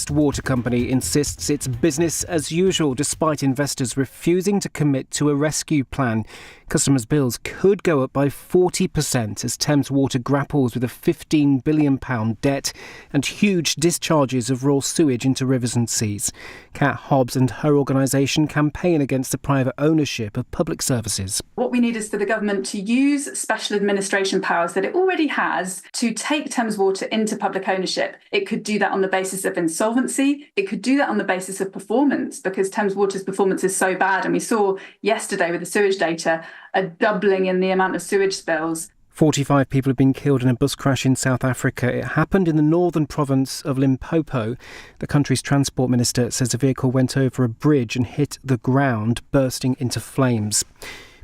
Water company insists it's business as usual despite investors refusing to commit to a rescue plan. Customers' bills could go up by 40% as Thames Water grapples with a £15 billion debt and huge discharges of raw sewage into rivers and seas. Kat Hobbs and her organisation campaign against the private ownership of public services. What we need is for the government to use special administration powers that it already has to take Thames Water into public ownership. It could do that on the basis of insolvency. It could do that on the basis of performance, because Thames Water's performance is so bad. And we saw yesterday with the sewage data a doubling in the amount of sewage spills. 45 people have been killed in a bus crash in South Africa. It happened in the northern province of Limpopo. The country's transport minister says a vehicle went over a bridge and hit the ground, bursting into flames.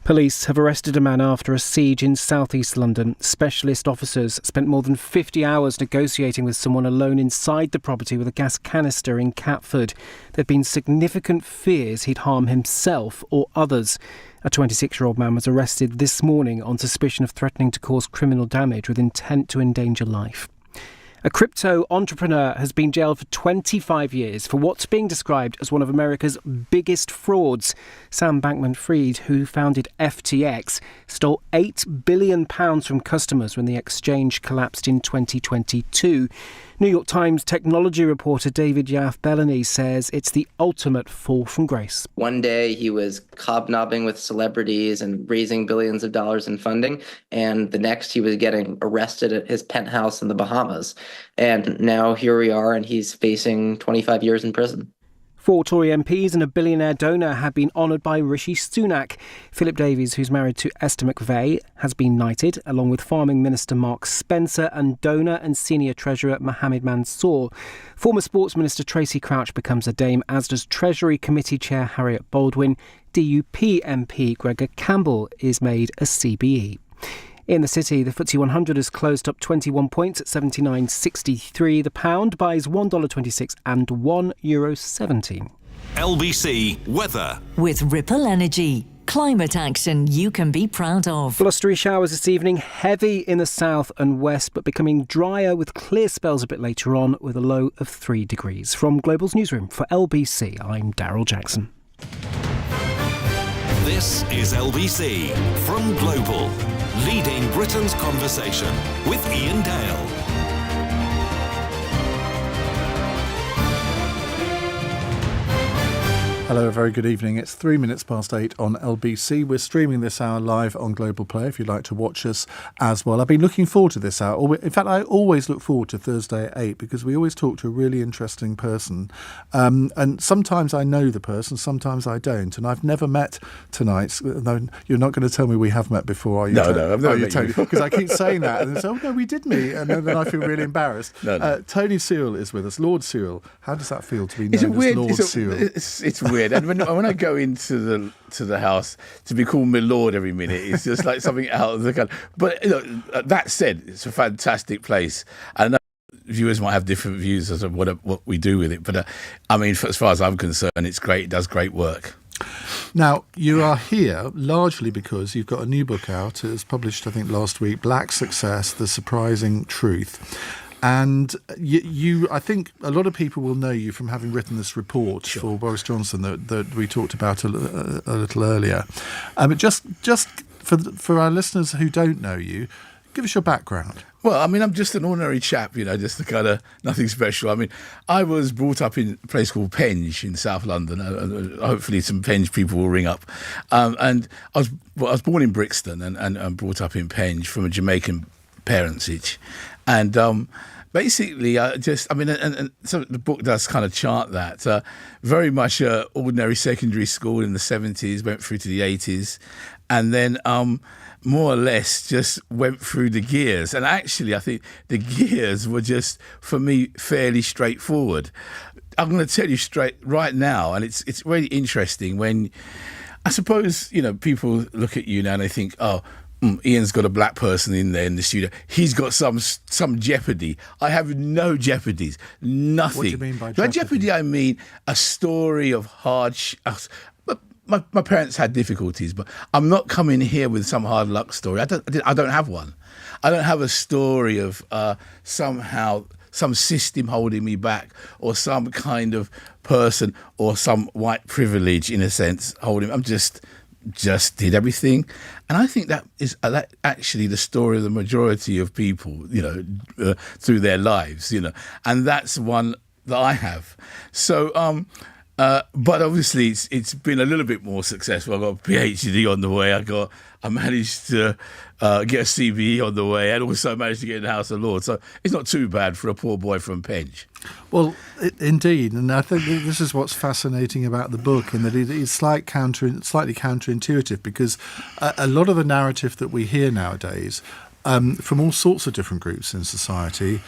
Police have arrested a man after a siege in southeast London. Specialist officers spent more than 50 hours negotiating with someone alone inside the property with a gas canister in Catford. There have been significant fears he'd harm himself or others. A 26-year-old man was arrested this morning on suspicion of threatening to cause criminal damage with intent to endanger life. A crypto entrepreneur has been jailed for 25 years for what's being described as one of America's biggest frauds. Sam Bankman-Fried, who founded FTX, stole £8 billion from customers when the exchange collapsed in 2022. New York Times technology reporter David Yaff-Bellany says it's the ultimate fall from grace. One day he was hobnobbing with celebrities and raising billions of dollars in funding, and the next he was getting arrested at his penthouse in the Bahamas. And now here we are, and he's facing 25 years in prison. 4 Tory MPs and a billionaire donor have been honoured by Rishi Sunak. Philip Davies, who's married to Esther McVeigh, has been knighted, along with Farming Minister Mark Spencer and donor and senior treasurer Mohammed Mansour. Former Sports Minister Tracy Crouch becomes a dame, as does Treasury Committee Chair Harriet Baldwin. DUP MP Gregor Campbell is made a CBE. In the city, the FTSE 100 has closed up 21 points at 79.63. The pound buys $1.26 and €1.17. LBC Weather. With Ripple Energy. Climate action you can be proud of. Blustery showers this evening, heavy in the south and west, but becoming drier with clear spells a bit later on with a low of 3 degrees. From Global's newsroom for LBC, I'm Daryl Jackson. This is LBC from Global, leading Britain's conversation with Iain Dale. Hello, a very good evening. It's 3 minutes past 8 on LBC. We're streaming this hour live on Global Play if you'd like to watch us as well. I've been looking forward to this hour. In fact, I always look forward to Thursday at 8 because we always talk to a really interesting person. And sometimes I know the person, sometimes I don't. And I've never met tonight. No, you're not going to tell me we have met before, are you? No, I've never met you before. Because I keep saying that and they say, oh, no, we did meet. And then I feel really embarrassed. No. Tony Sewell is with us. Lord Sewell. How does that feel to be known as Lord Sewell? It's weird. And when I go into the house, to be called my lord every minute, it's just like something out of the kind. But that said, it's a fantastic place. I know viewers might have different views as to what we do with it, but I mean, as far as I'm concerned, it's great. It does great work. Now, you are here largely because you've got a new book out. It was published, I think, last week, Black Success, The Surprising Truth. And I think a lot of people will know you from having written this report for Boris Johnson that we talked about a little earlier. But just for our listeners who don't know you, give us your background. Well, I mean, I'm just an ordinary chap, just the kind of nothing special. I mean, I was brought up in a place called Penge in South London. Hopefully some Penge people will ring up. And I was born in Brixton and brought up in Penge from a Jamaican parentage. And basically, and so the book does kind of chart that. Very much ordinary secondary school in the 70s, went through to the 80s, and then more or less just went through the gears. And actually, I think the gears were just, for me, fairly straightforward. I'm going to tell you straight right now, and it's really interesting when, I suppose, people look at you now and they think, oh, Iain's got a black person in there in the studio. He's got some jeopardy. I have no jeopardies. Nothing. What do you mean by jeopardy? By jeopardy, I mean a story of hardship. My parents had difficulties, but I'm not coming here with some hard luck story. I don't have one. I don't have a story of somehow some system holding me back, or some kind of person or some white privilege, in a sense, holding me. I'm just did everything. And I think that is actually the story of the majority of people, through their lives, and that's one that I have. So, but obviously it's been a little bit more successful. I got a PhD on the way. I managed to get a CBE on the way, and also managed to get in the House of Lords. So it's not too bad for a poor boy from Penge. Well, indeed, and I think this is what's fascinating about the book, in that it's slightly counterintuitive, because a lot of the narrative that we hear nowadays from all sorts of different groups in society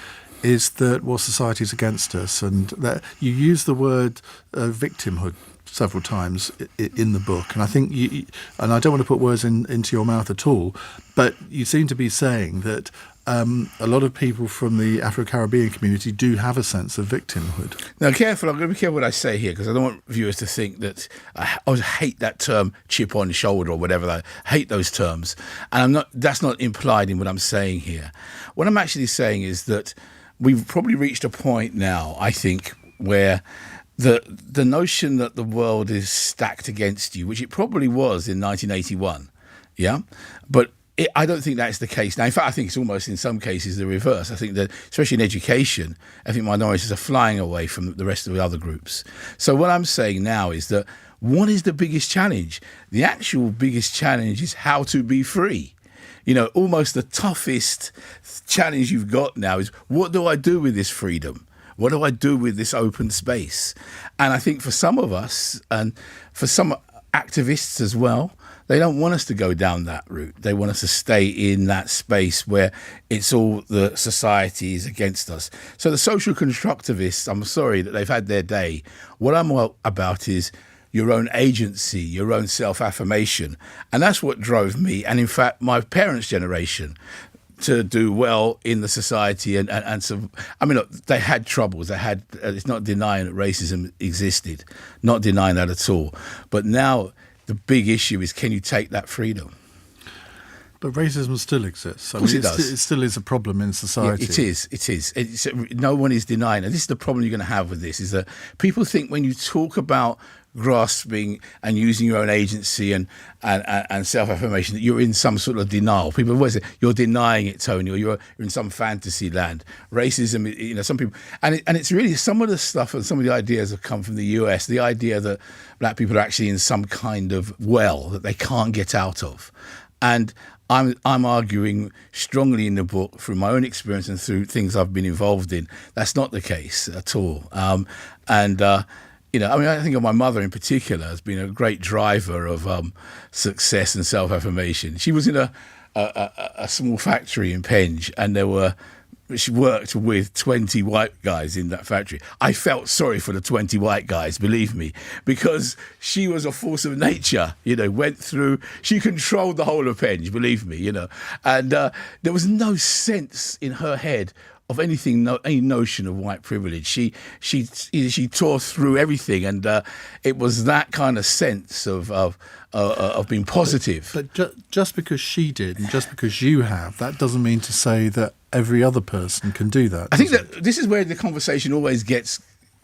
is that, well, society's against us, and that you use the word victimhood several times in the book, and I think and I don't want to put words into your mouth at all, but you seem to be saying that a lot of people from the Afro-Caribbean community do have a sense of victimhood. Now, careful, I'm going to be careful what I say here, because I don't want viewers to think that I hate that term, chip on shoulder or whatever. I hate those terms, and that's not implied in what I'm saying here. What I'm actually saying is that we've probably reached a point now, I think, where the notion that the world is stacked against you, which it probably was in 1981, yeah, but I don't think that's the case now. In fact, I think it's almost in some cases the reverse. I think that, especially in education, I think minorities are flying away from the rest of the other groups. So what I'm saying now is that, what is the biggest challenge? The actual biggest challenge is how to be free. Almost the toughest challenge you've got now is, what do I do with this freedom? What do I do with this open space? And I think for some of us, and for some activists as well, they don't want us to go down that route. They want us to stay in that space where it's all the society is against us. So the social constructivists, I'm sorry that they've had their day. What I'm all about is your own agency, your own self-affirmation. And that's what drove me, and in fact, my parents' generation, to do well in the society. And so, I mean, look, they had troubles. They had, it's not denying that racism existed, not denying that at all. But now the big issue is, can you take that freedom? But racism still exists. Of course it does. It still is a problem in society. Yeah, it is. No one is denying it. This is the problem you're going to have with this, is that people think when you talk about grasping and using your own agency and self-affirmation, that you're in some sort of denial. People always say, you're denying it, Tony, or you're in some fantasy land. Racism, some people, and it's really some of the stuff and some of the ideas have come from the US, the idea that black people are actually in some kind of well that they can't get out of. And I'm arguing strongly in the book, through my own experience and through things I've been involved in, that's not the case at all. I think of my mother in particular has been a great driver of success and self-affirmation. She was in a small factory in Penge, and she worked with 20 white guys in that factory. I felt sorry for the 20 white guys, believe me, because she was a force of nature, she controlled the whole of Penge, believe me, and there was no sense in her head of any notion of white privilege. She tore through everything, and it was that kind of sense of being positive. But just because she did, and just because you have, that doesn't mean to say that every other person can do that. I think that this is where the conversation always gets.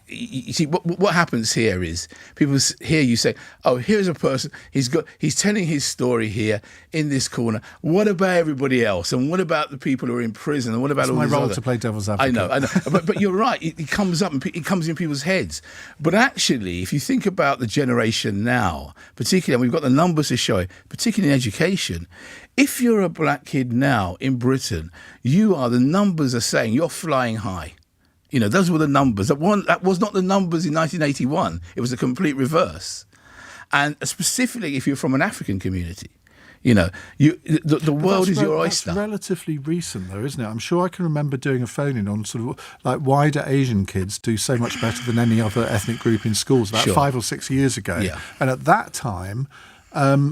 You see, what happens here is people hear you say, "Oh, here's a person. He's telling his story here in this corner. What about everybody else? And what about the people who are in prison? And what about all my these role other..." to play devil's advocate. I know. but you're right. It comes up and it comes in people's heads. But actually, if you think about the generation now, particularly, and we've got the numbers to show it, particularly in education. If you're a black kid now in Britain, the numbers are saying you're flying high. Those were the numbers. That was not the numbers in 1981. It was a complete reverse. And specifically, if you're from an African community, the world is your oyster. That's relatively recent, though, isn't it? I'm sure I can remember doing a phone-in on sort of like, why do Asian kids do so much better than any other ethnic group in schools about 5 or 6 years ago. Yeah. And at that time,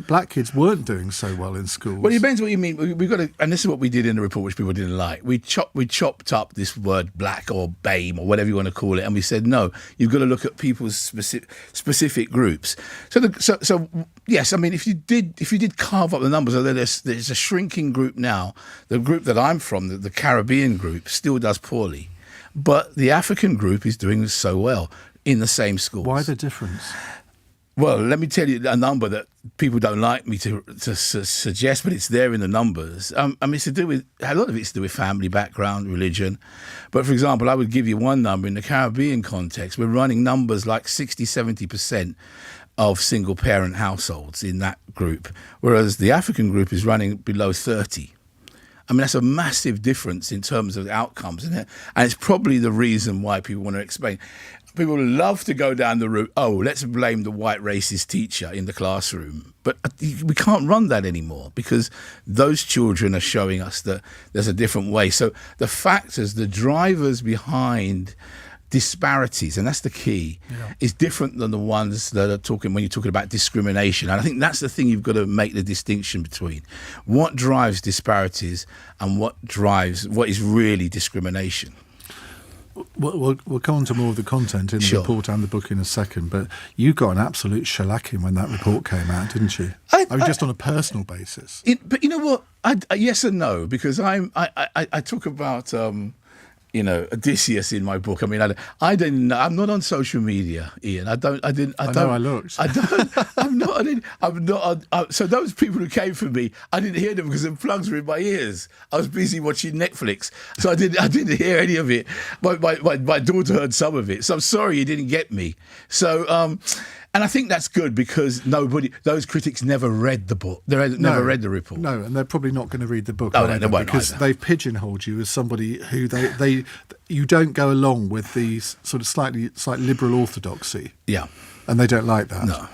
black kids weren't doing so well in schools. Well, it depends what you mean. We've got to, and this is what we did in the report, which people didn't like. We chopped up this word black or BAME or whatever you want to call it, and we said no. You've got to look at people's specific groups. So yes, I mean, if you did carve up the numbers, there's a shrinking group now. The group that I'm from, the Caribbean group, still does poorly. but the African group is doing so well in the same schools. Why the difference? Well, let me tell you a number that people don't like me to suggest, but it's there in the numbers. I mean, it's to do with, a lot of it's to do with family background, religion. But for example, I would give you one number in the Caribbean context. We're running numbers like 60, 70% of single parent households in that group, whereas the African group is running below 30. I mean, that's a massive difference in terms of outcomes, isn't it? And it's probably the reason why people want to explain. People love to go down the route, let's blame the white racist teacher in the classroom. But we can't run that anymore, because those children are showing us that there's a different way. So the factors, the drivers behind disparities, and that's the key, is different than the ones that are talking when you're talking about discrimination. And I think that's the thing you've got to make the distinction between. What drives disparities and what is really discrimination? We'll come on to more of the content in the report and the book in a second, but you got an absolute shellacking when that report came out, didn't you? I mean, just on a personal basis. But you know what? Yes and no, because I talk about Odysseus in my book. I mean, I didn't know. I'm not on social media, Ian. I looked. I'm not. So those people who came for me, I didn't hear them because the plugs were in my ears. I was busy watching Netflix, so I didn't hear any of it. My daughter heard some of it. So I'm sorry you didn't get me. So. And I think that's good, because those critics never read the book. They never read the report. No, and they're probably not going to read the book because they've pigeonholed you as somebody who you don't go along with the sort of slightly liberal orthodoxy. Yeah. And they don't like that. No.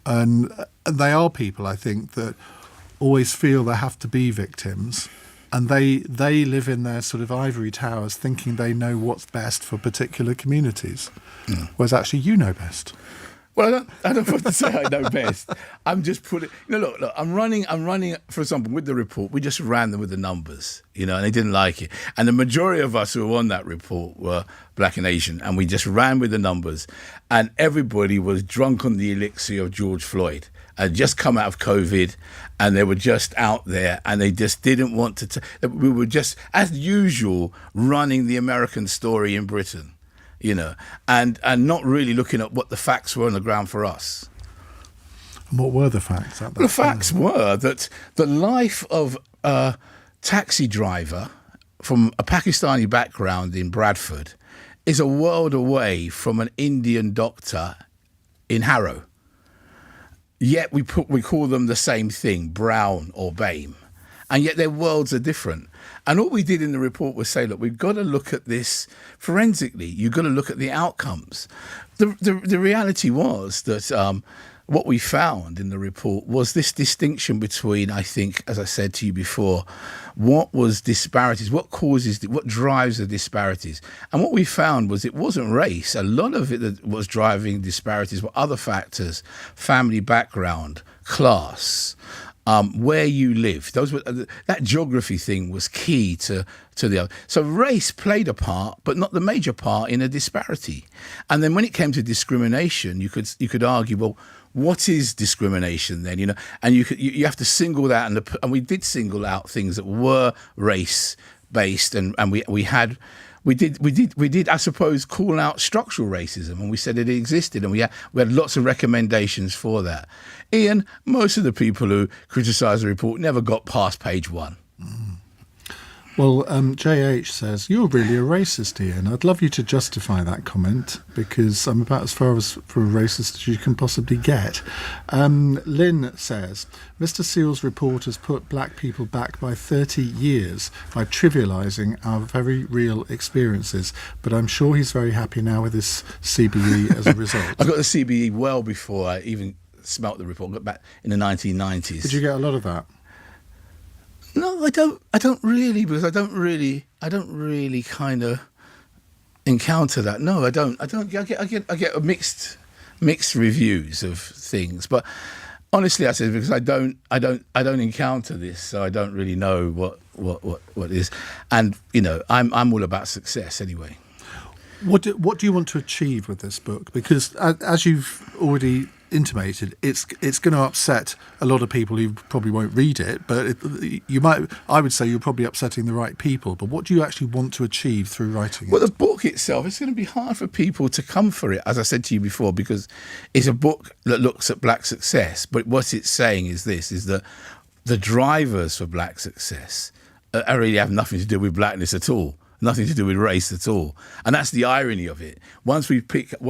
And they are people, I think, that always feel they have to be victims, and they live in their sort of ivory towers thinking they know what's best for particular communities, whereas actually you know best. Well, I don't want to say I know best. I'm just putting. Look. I'm running. For example, with the report, we just ran them with the numbers, and they didn't like it. And the majority of us who were on that report were Black and Asian, and we just ran with the numbers. And everybody was drunk on the elixir of George Floyd. Had just come out of COVID, and they were just out there, and they just didn't want to. We were just, as usual, running the American story in Britain. And not really looking at what the facts were on the ground for us. And what were the facts? The facts were that the life of a taxi driver from a Pakistani background in Bradford is a world away from an Indian doctor in Harrow. Yet we call them the same thing, Brown or BAME. And yet their worlds are different. And all we did in the report was say, look, we've got to look at this forensically. You've got to look at the outcomes. The reality was that what we found in the report was this distinction between, I think, as I said to you before, what was disparities, what drives the disparities. And what we found was it wasn't race. A lot of it that was driving disparities were other factors: family background, class, where you live. That geography thing was key to the other. So race played a part, but not the major part in a disparity. And then when it came to discrimination, you could argue, well, what is discrimination then? And you have to single that, and we did single out things that were race based, and we did, I suppose, call out structural racism, and we said it existed, and we had lots of recommendations for that. Ian, most of the people who criticised the report never got past page 1. Well, JH says, you're really a racist, Ian. I'd love you to justify that comment, because I'm about as far as for a racist as you can possibly get. Lynn says, Mr. Sewell's report has put black people back by 30 years by trivialising our very real experiences, but I'm sure he's very happy now with his CBE as a result. I got the CBE well before I even smelt the report. I got back in the 1990s. Did you get a lot of that? No, I don't really, because I don't really kind of encounter that. No, I don't. I get mixed reviews of things, but honestly, I said, because I don't encounter this, so I don't really know what it is. And I'm all about success anyway. What do you want to achieve with this book? Because as you've already intimated, it's going to upset a lot of people who probably won't read it, but I would say you're probably upsetting the right people. But what do you actually want to achieve through writing it? Well, the book itself, it's going to be hard for people to come for it, as I said to you before, because it's a book that looks at black success. But what it's saying is this, is that the drivers for black success really have nothing to do with blackness at all. Nothing to do with race at all. And that's the irony of it. When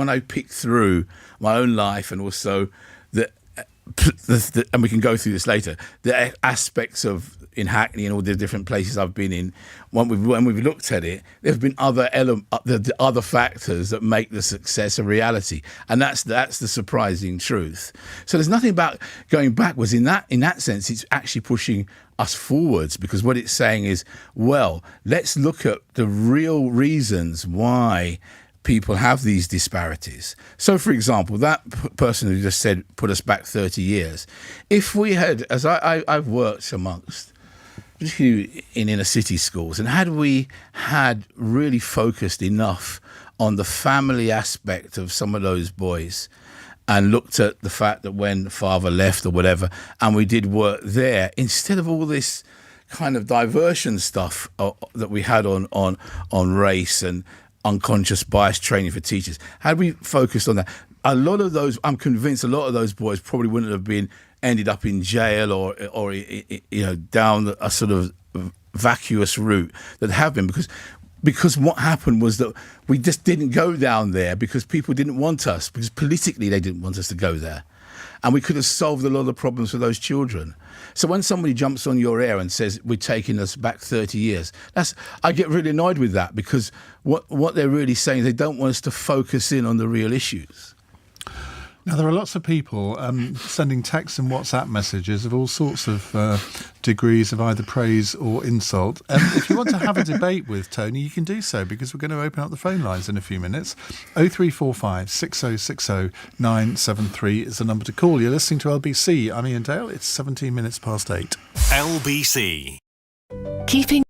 I pick through my own life, and also and we can go through this later, the aspects of in Hackney and all the different places I've been in, when we've looked at it, there have been the other factors that make the success a reality. And that's the surprising truth. So there's nothing about going backwards. In that sense, it's actually pushing us forwards, because what it's saying is, well, let's look at the real reasons why people have these disparities. So, for example, that person who just said put us back 30 years, if we had, as I've worked amongst in inner city schools, and had we had really focused enough on the family aspect of some of those boys, and looked at the fact that when father left or whatever, and we did work there, instead of all this kind of diversion stuff that we had on race and unconscious bias training for teachers, had we focused on that, I'm convinced a lot of those boys probably wouldn't have ended up in jail or down a sort of vacuous route that have been, because what happened was that we just didn't go down there because people didn't want us, because politically they didn't want us to go there. And we could have solved a lot of the problems for those children. So when somebody jumps on your air and says, we're taking us back 30 years, I get really annoyed with that, because what they're really saying is they don't want us to focus in on the real issues. Now, there are lots of people sending text and WhatsApp messages of all sorts of degrees of either praise or insult. If you want to have a debate with Tony, you can do so, because we're going to open up the phone lines in a few minutes. 0345 6060 973 is the number to call. You're listening to LBC. I'm Iain Dale. It's 17 minutes past 8. LBC. Keeping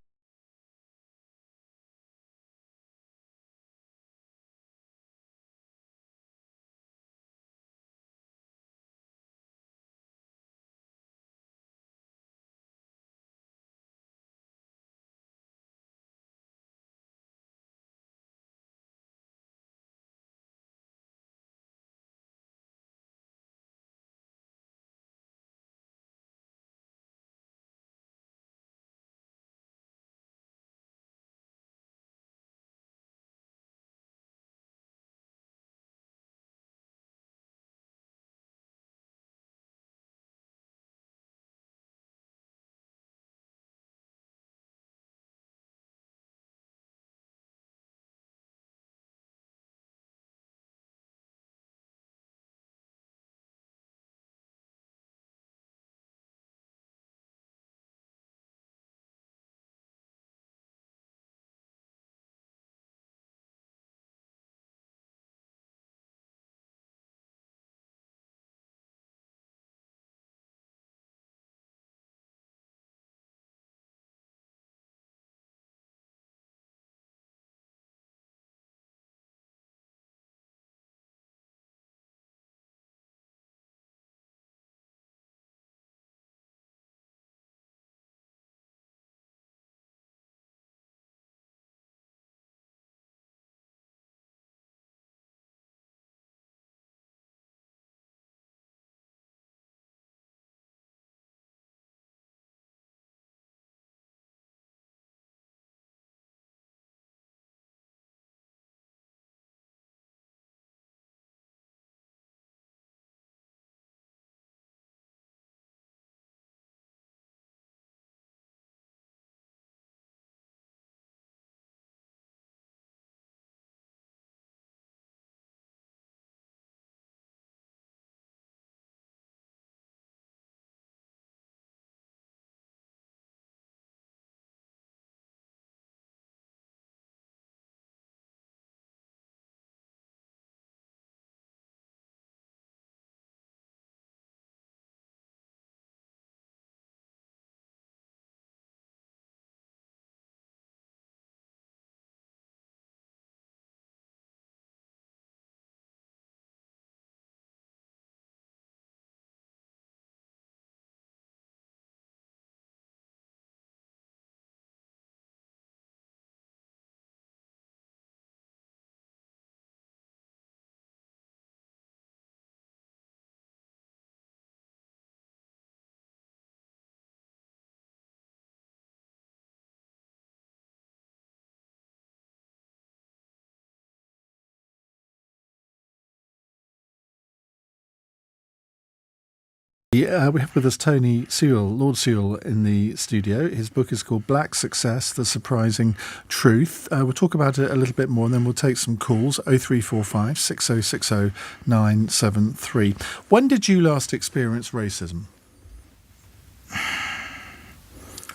Yeah, we have with us Tony Sewell, Lord Sewell, in the studio. His book is called Black Success, The Surprising Truth. We'll talk about it a little bit more and then we'll take some calls. 0345 6060 973. When did you last experience racism?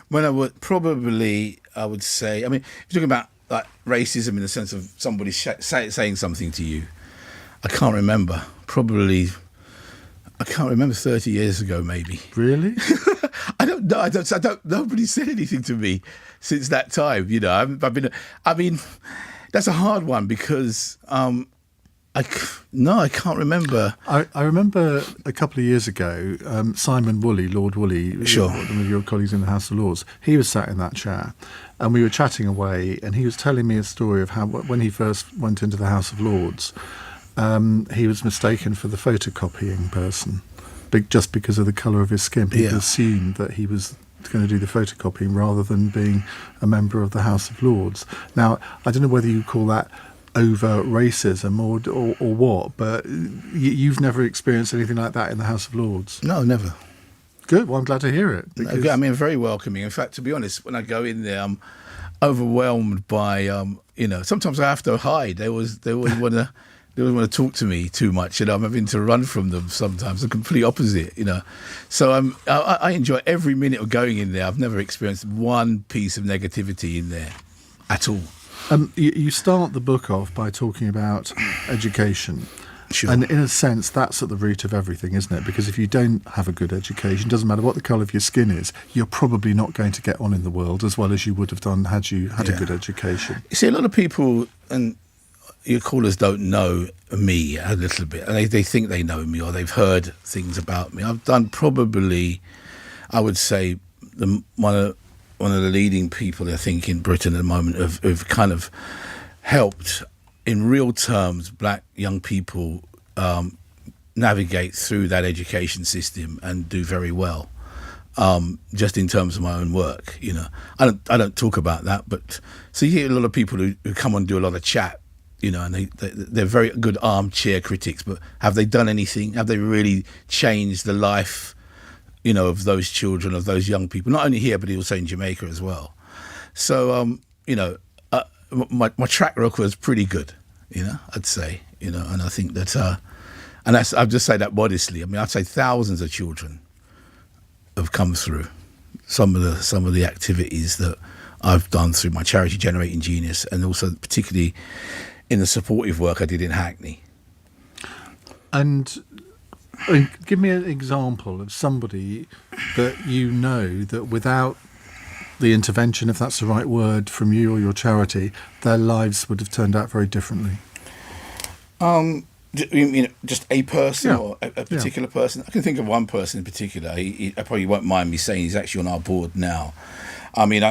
When I would say, I mean, if you're talking about like racism in the sense of somebody saying something to you, I can't remember. I can't remember 30 years ago, maybe. Really? I don't know. Nobody said anything to me since that time. You know, I mean, that's a hard one because I can't remember. I remember a couple of years ago, Simon Woolley, Lord Woolley, Sure, one of your colleagues in the House of Lords, he was sat in that chair and we were chatting away and he was telling me a story of how when he first went into the House of Lords, he was mistaken for the photocopying person just because of the colour of his skin. People assumed that he was going to do the photocopying rather than being a member of the House of Lords. Now, I don't know whether you call that over racism or what, but you've never experienced anything like that in the House of Lords? No, never. Good. Well, I'm glad to hear it. I mean, very welcoming. In fact, to be honest, when I go in there, I'm overwhelmed by, sometimes I have to hide. They always want to... They don't want to talk to me too much, and I'm having to run from them sometimes. The complete opposite, you know. So I enjoy every minute of going in there. I've never experienced one piece of negativity in there at all. You start the book off by talking about education. Sure. And in a sense, that's at the root of everything, isn't it? Because if you don't have a good education, doesn't matter what the colour of your skin is, you're probably not going to get on in the world as well as you would have done had you had a good education. You see, a lot of people, and your callers don't know me a little bit. And they think they know me or they've heard things about me. I've done probably, I would say, one of the leading people, I think, in Britain at the moment have kind of helped, in real terms, black young people navigate through that education system and do very well. Just in terms of my own work, you know. I don't talk about that, but so you hear a lot of people who come and do a lot of chat, you know, and they're very good armchair critics, but have they done anything? Have they really changed the life, you know, of those children, of those young people? Not only here, but also in Jamaica as well. So, my track record was pretty good, you know, I'd say, you know, and I think that, and that's, I'll just say that modestly. I mean, I'd say thousands of children have come through some of the activities that I've done through my charity Generating Genius, and also particularly in the supportive work I did in Hackney. And give me an example of somebody that you know that without the intervention, if that's the right word, from you or your charity, their lives would have turned out very differently. You mean just a person or a particular person? I can think of one person in particular. He probably won't mind me saying he's actually on our board now. I mean,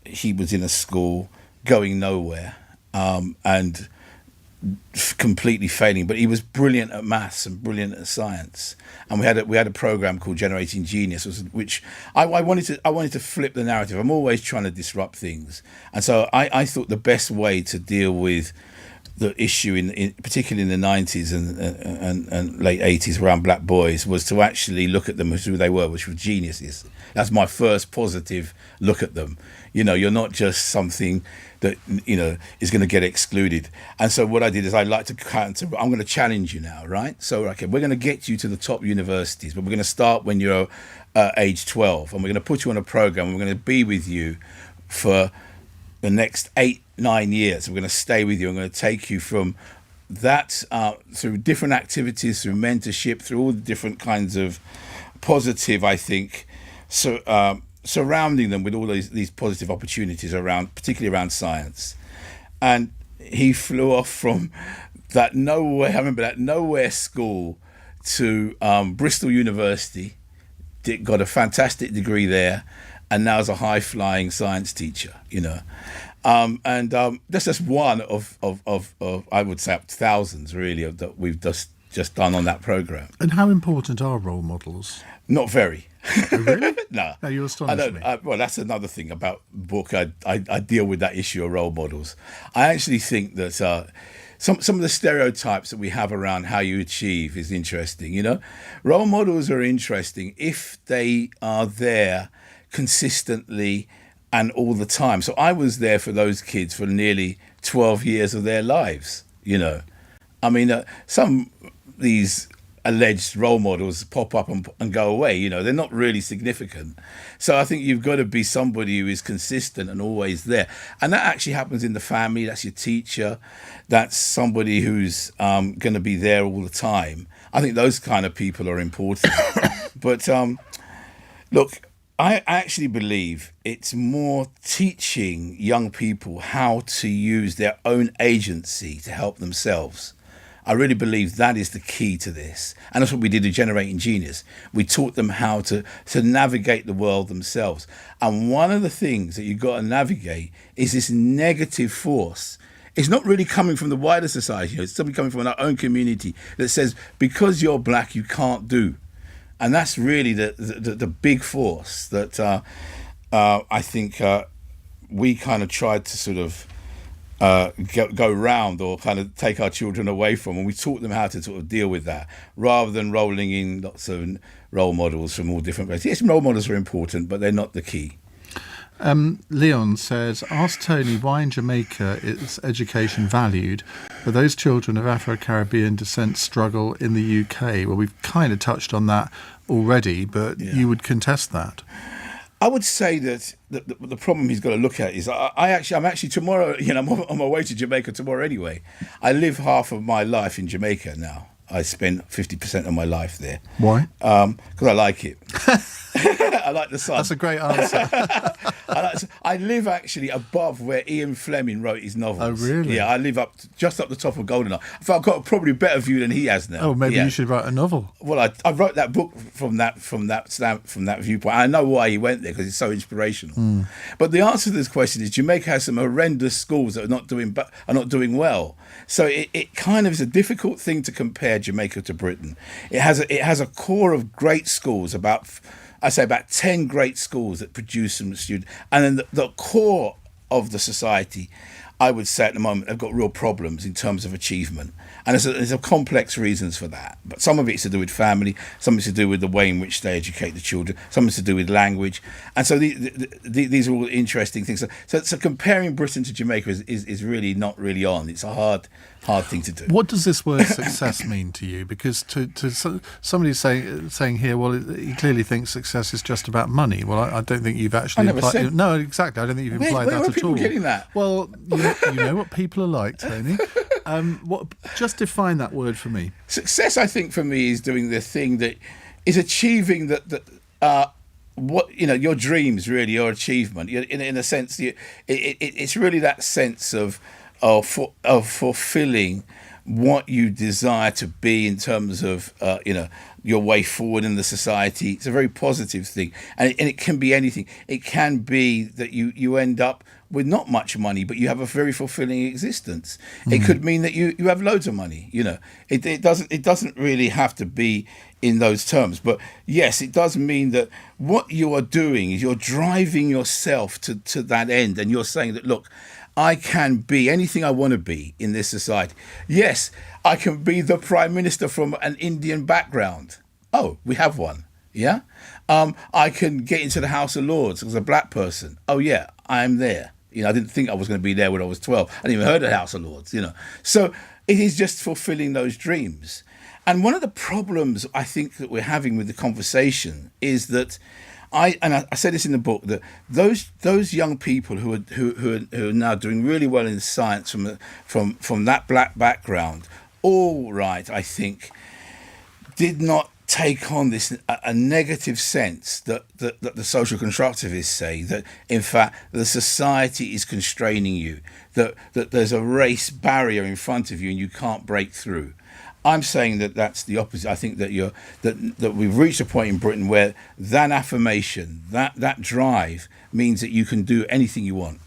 he was in a school going nowhere and completely failing, but he was brilliant at maths and brilliant at science. And we had a program called Generating Genius, which I wanted to flip the narrative. I'm always trying to disrupt things, and so I thought the best way to deal with the issue particularly in the 90s and late 80s around black boys was to actually look at them as who they were, which were geniuses. That's my first positive look at them. You know, you're not just something that, you know, is going to get excluded. And so what I did is I'm going to challenge you now, right? So, okay, we're going to get you to the top universities, but we're going to start when you're age 12, and we're going to put you on a program, and we're going to be with you for the next 8-9 years. We're going to stay with you. I'm going to take you from that through different activities, through mentorship, through all the different kinds of positive, I think, surrounding them with all these positive opportunities particularly around science. And he flew off from that nowhere school to Bristol University, got a fantastic degree there, and now is a high-flying science teacher, you know. And that's just one of I would say thousands really that we've just done on that program. And how important are role models? Not very. Oh, really? No. No, you astonish me. Well, that's another thing about the book. I deal with that issue of role models. I actually think that some of the stereotypes that we have around how you achieve is interesting. Role models are interesting if they are there consistently and all the time. So I was there for those kids for nearly 12 years of their lives. I mean, some these alleged role models pop up and go away. They're not really significant. So I think you've got to be somebody who is consistent and always there. And that actually happens in the family. That's your teacher. That's somebody who's going to be there all the time. I think those kind of people are important. But look, I actually believe it's more teaching young people how to use their own agency to help themselves. I really believe that is the key to this. And that's what we did with Generating Genius. We taught them how to navigate the world themselves. And one of the things that you've got to navigate is this negative force. It's not really coming from the wider society. It's something coming from our own community that says, because you're black, you can't do. And that's really the big force that I think we kind of tried to sort of go round or kind of take our children away from, and we taught them how to sort of deal with that rather than rolling in lots of role models from all different places. Yes, role models are important, but they're not the key. Leon says, ask Tony why in Jamaica is education valued, but those children of Afro-Caribbean descent struggle in the UK. Well, we've kind of touched on that already, but you would contest that. I would say that the problem he's got to look at is I'm actually tomorrow, I'm on my way to Jamaica tomorrow anyway. I live half of my life in Jamaica now. I spend 50% of my life there. Why? Because I like it. I like the sun. That's a great answer. I live actually above where Ian Fleming wrote his novels. Oh, really? Yeah, I live just up the top of Goldeneye. I've got probably a better view than he has now. Oh, maybe you should write a novel. Well, I wrote that book from that viewpoint. I know why he went there because it's so inspirational. But the answer to this question is Jamaica has some horrendous schools that are not doing well. So it kind of is a difficult thing to compare Jamaica to Britain. It has a core of great schools, about 10 great schools that produce some students, and then the core of the society, I would say at the moment, have got real problems in terms of achievement. And there's a complex reasons for that. But some of it's to do with family, some of it's to do with the way in which they educate the children, some of it's to do with language. And so these are all interesting things. So comparing Britain to Jamaica is really not really on. It's a hard thing to do. What does this word success mean to you? Because to somebody saying here, well, he clearly thinks success is just about money. Well, I don't think you've actually implied. No, exactly. I don't think you've implied that at all. Where are people getting that? Well, you know what people are like, Tony. Just define that word for me. Success, I think, for me, is doing the thing that is achieving your dreams, really, your achievement. In a sense, it's really that sense of fulfilling what you desire to be in terms of your way forward in the society. It's a very positive thing, and it can be anything. It can be that you end up with not much money, but you have a very fulfilling existence. It could mean that you have loads of money. It doesn't really have to be in those terms, but yes, it does mean that what you are doing is you're driving yourself to that end, and you're saying that, look, I can be anything I want to be in this society. Yes, I can be the Prime Minister from an Indian background. Oh, we have one. Yeah. I can get into the House of Lords as a black person. Oh, yeah, I'm there. I didn't think I was going to be there when I was 12. I didn't even heard of the House of Lords, So it is just fulfilling those dreams. And one of the problems I think that we're having with the conversation is that I said this in the book, that those young people who are now doing really well in science from that black background, all right, I think, did not take on this a negative sense that the social constructivists say, that in fact the society is constraining you, that there's a race barrier in front of you and you can't break through. I'm saying that that's the opposite. I think that that we've reached a point in Britain where that affirmation, that drive, means that you can do anything you want.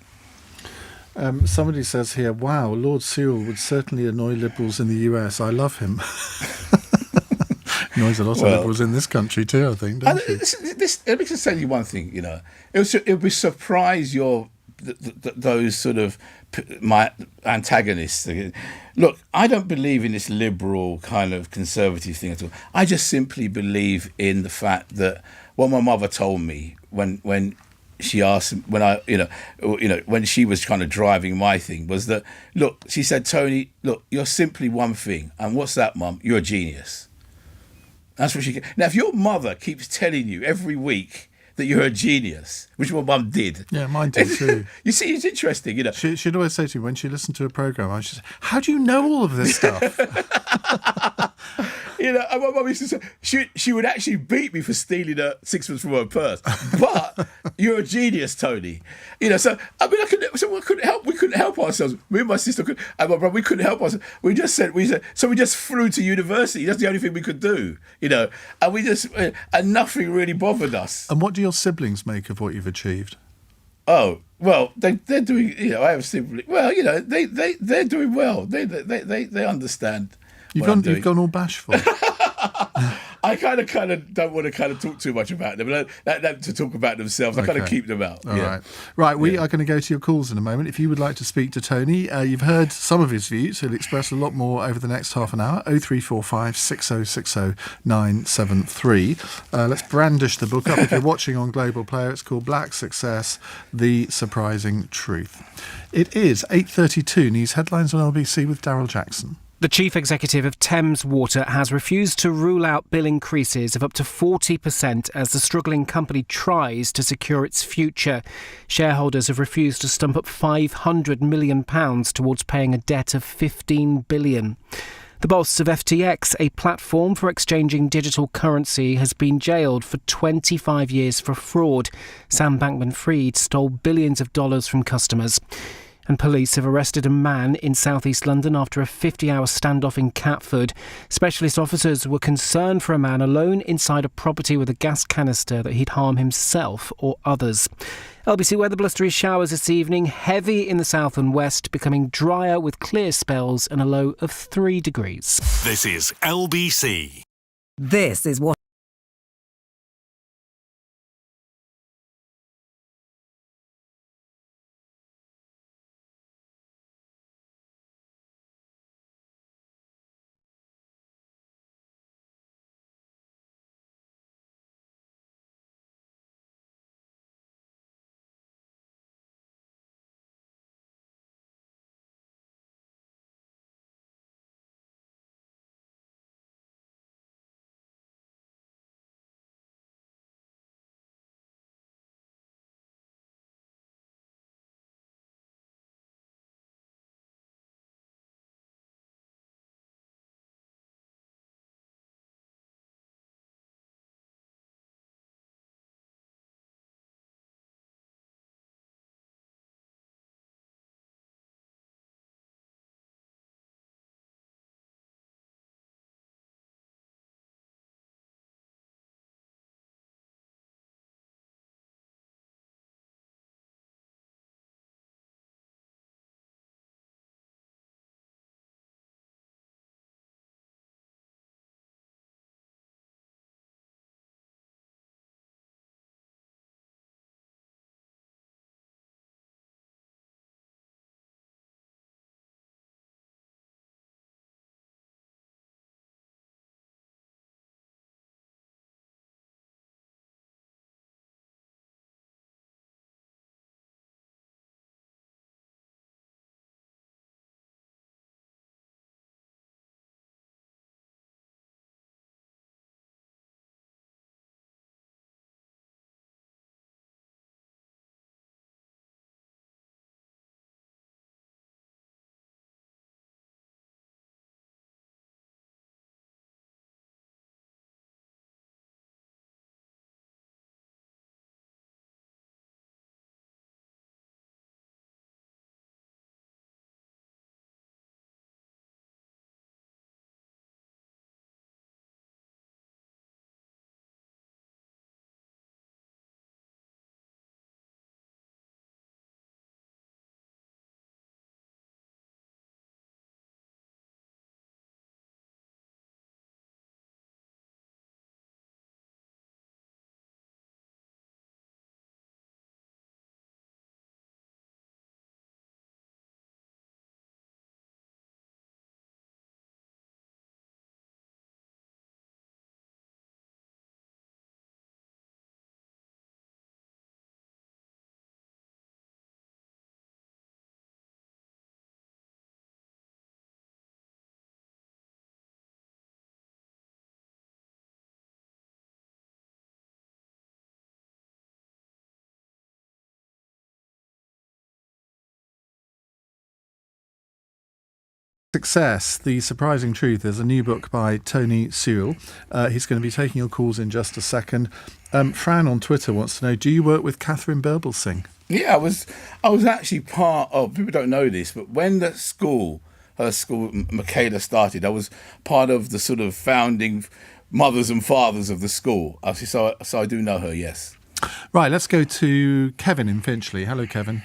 Somebody says here, wow, Lord Sewell would certainly annoy Liberals in the US. I love him. Annoys a lot of Liberals in this country too, I think, don't you? Let me just tell you one thing, it would surprise those sort of my antagonists. Look, I don't believe in this liberal kind of conservative thing at all. I just simply believe in the fact that what my mother told me when she asked, when she was kind of driving my thing, was that, look, she said, Tony, look, you're simply one thing, and what's that, Mum? You're a genius. That's what she. Now, if your mother keeps telling you every week that you're a genius, which my mum did. Yeah, mine did too. You see, it's interesting, you know. She'd always say to me when she listened to a programme, she'd say, how do you know all of this stuff? You know, and my mum used to say, she would actually beat me for stealing a sixpence from her purse. But you're a genius, Tony. You know, so I mean, we couldn't help ourselves. Me and my sister and my brother, we couldn't help ourselves. We just flew to university. That's the only thing we could do, you know. And nothing really bothered us. And what do your siblings make of what you've achieved? Oh, well, they're doing. You know, I have siblings. Well, you know, they're doing well. They understand. You've gone all bashful. I kind of don't want to kind of talk too much about them. To talk about themselves, I kind of keep them out. All right. We are going to go to your calls in a moment. If you would like to speak to Tony, you've heard some of his views. He'll express a lot more over the next half an hour. 0345 6060 973. Let's brandish the book up. If you're watching on Global Player, it's called Black Success: The Surprising Truth. It is 8:32. News headlines on LBC with Daryl Jackson. The chief executive of Thames Water has refused to rule out bill increases of up to 40% as the struggling company tries to secure its future. Shareholders have refused to stump up £500 million towards paying a debt of $15 billion. The boss of FTX, a platform for exchanging digital currency, has been jailed for 25 years for fraud. Sam Bankman-Fried stole billions of dollars from customers. And police have arrested a man in southeast London after a 50-hour standoff in Catford. Specialist officers were concerned for a man alone inside a property with a gas canister that he'd harm himself or others. LBC weather: blustery showers this evening, heavy in the south and west, becoming drier with clear spells and a low of 3 degrees. This is LBC. This is what Success, The Surprising Truth. There's a new book by Tony Sewell. He's going to be taking your calls in just a second. Fran on Twitter wants to know, do you work with Catherine Birbalsingh? Yeah, I was actually part of, people don't know this, but when her school, Michaela, started, I was part of the sort of founding mothers and fathers of the school. So I do know her, yes. Right, let's go to Kevin in Finchley. Hello, Kevin.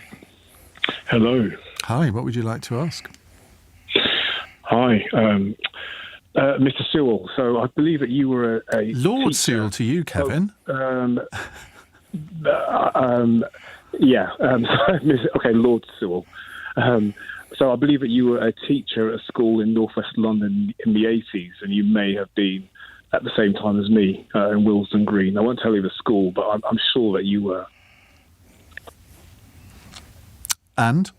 Hello. Hi, what would you like to ask? Hi, Mr. Sewell. So I believe that you were a Lord teacher. Sewell to you, Kevin. Okay, Lord Sewell. So I believe that you were a teacher at a school in northwest London in the 80s, and you may have been at the same time as me in Willesden Green. I won't tell you the school, but I'm sure that you were. And?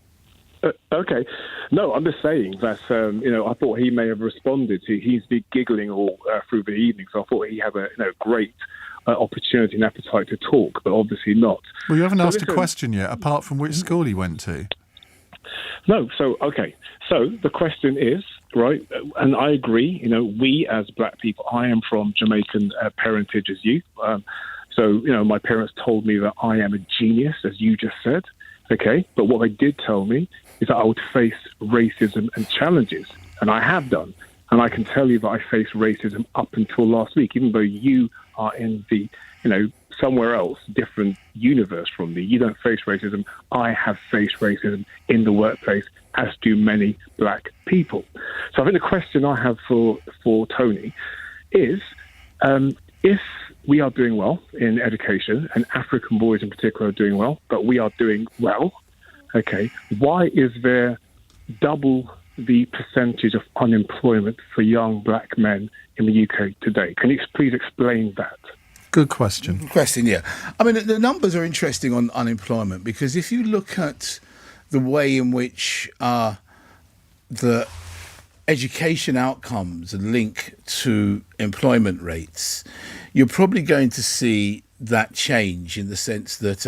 Okay. No, I'm just saying that, I thought he may have responded. He's been giggling all through the evening, so I thought he had a great opportunity and appetite to talk, but obviously not. Well, you haven't asked a question yet, apart from which school he went to. No, so the question is, right, and I agree, we as black people, I am from Jamaican parentage as you. My parents told me that I am a genius, as you just said. Okay, but what they did tell me is that I would face racism and challenges, and I have done. And I can tell you that I faced racism up until last week, even though you are in the, somewhere else, different universe from me. You don't face racism. I have faced racism in the workplace, as do many black people. So I think the question I have for Tony is, if we are doing well in education, and African boys in particular are doing well, but we are doing well, okay, why is there double the percentage of unemployment for young black men in the UK today? Can you please explain that? Good question. Good question, yeah. I mean, the numbers are interesting on unemployment, because if you look at the way in which the education outcomes link to employment rates, you're probably going to see that change in the sense that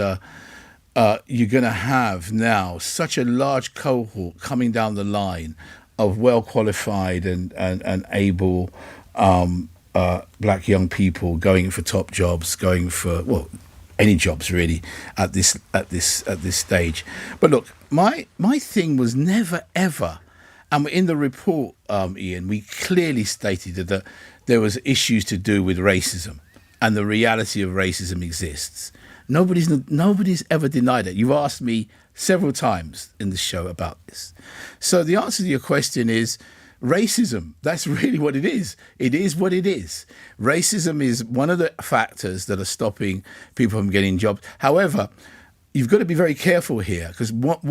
you're going to have now such a large cohort coming down the line of well-qualified and able black young people going for top jobs, going for, any jobs really at this stage. But look, my thing was never ever, and in the report, Iain, we clearly stated that there was issues to do with racism, and the reality of racism exists. Nobody's ever denied it. You've asked me several times in the show about this. So the answer to your question is racism. That's really what it is. It is what it is. Racism is one of the factors that are stopping people from getting jobs. However, you've got to be very careful here, because what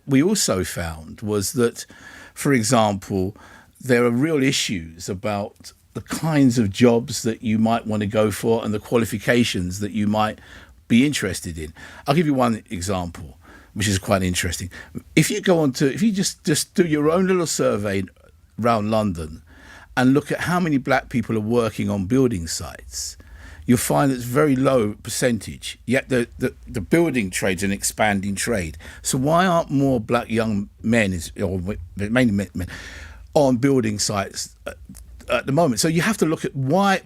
we also found was that, for example, there are real issues about the kinds of jobs that you might want to go for and the qualifications that you might be interested in. I'll give you one example, which is quite interesting. If you just do your own little survey around London and look at how many black people are working on building sites, you'll find it's very low percentage. Yet the building trade's an expanding trade. So why aren't more black young men, or mainly men, on building sites at the moment? So you have to look at why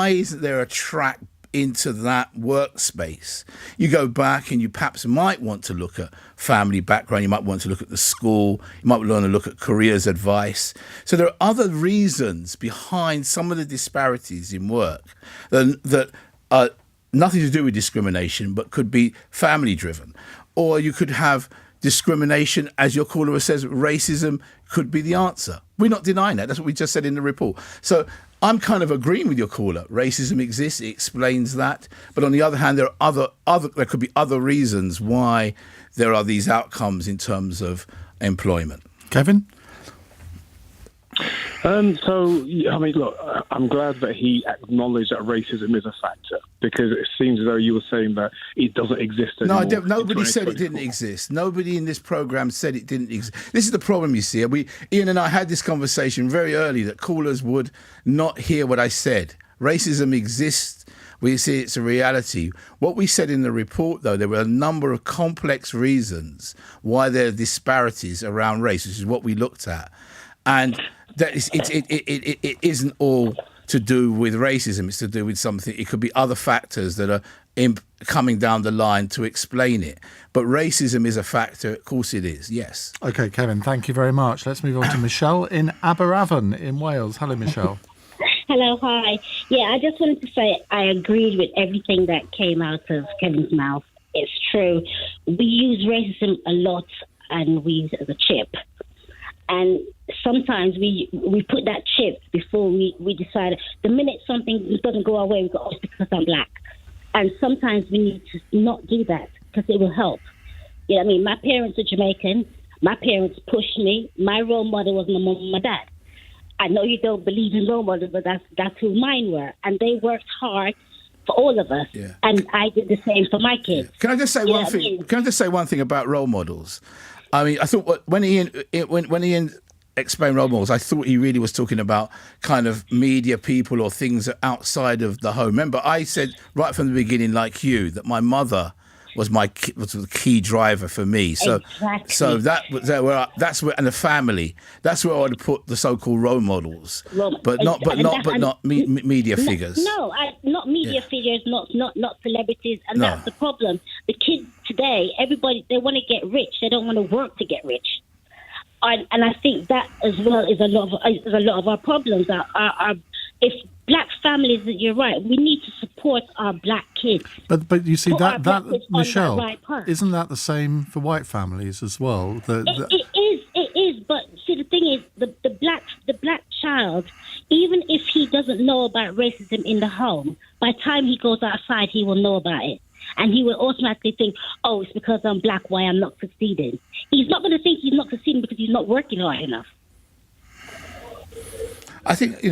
isn't there a track into that workspace? You go back and you perhaps might want to look at family background, you might want to look at the school, you might want to look at careers advice. So there are other reasons behind some of the disparities in work that are nothing to do with discrimination, but could be family driven. Or you could have discrimination, as your caller says, racism could be the answer. We're not denying that. That's what we just said in the report. So I'm kind of agreeing with your caller. Racism exists. It explains that. But on the other hand, there are there could be other reasons why there are these outcomes in terms of employment. Kevin? Look, I'm glad that he acknowledged that racism is a factor, because it seems as though you were saying that it doesn't exist anymore. No, nobody said it didn't exist. Nobody in this programme said it didn't exist. This is the problem, you see. Iain and I had this conversation very early that callers would not hear what I said. Racism exists. We see it's a reality. What we said in the report, though, there were a number of complex reasons why there are disparities around race, which is what we looked at. And that is, it isn't all to do with racism. It's to do with something. It could be other factors that are coming down the line to explain it. But racism is a factor. Of course it is, yes. OK, Kevin, thank you very much. Let's move on to Michelle in Aberavon in Wales. Hello, Michelle. Hello, hi. Yeah, I just wanted to say I agreed with everything that came out of Kevin's mouth. It's true. We use racism a lot, and we use it as a chip. And sometimes we put that chip before we decide. The minute something doesn't go our way, we go, oh, it's because I'm black. And sometimes we need to not do that because it will help. Yeah, I mean, my parents are Jamaican. My parents pushed me. My role model was my mom and my dad. I know you don't believe in role models, but that's who mine were. And they worked hard for all of us. Yeah. And I did the same for my kids. Can I just say one thing? I mean? Can I just say one thing about role models? I mean, I thought when Iain explained role models, I thought he really was talking about kind of media people or things outside of the home. Remember, I said right from the beginning, like you, that my mother was the key driver for me. So, exactly. So that's where, and the family. That's where I would put the so-called role models, but not media figures. No, not media figures, not celebrities, and that's the problem. The kids today, everybody, they want to get rich. They don't want to work to get rich. And I think that as well is a lot of our problems. If black families, you're right, we need to support our black kids. But you see that Michelle, isn't that the same for white families as well? It is. But see, the thing is, the black child, even if he doesn't know about racism in the home, by the time he goes outside, he will know about it. And he will automatically think, oh, it's because I'm black why I'm not succeeding. He's not going to think he's not succeeding because he's not working hard enough. I think,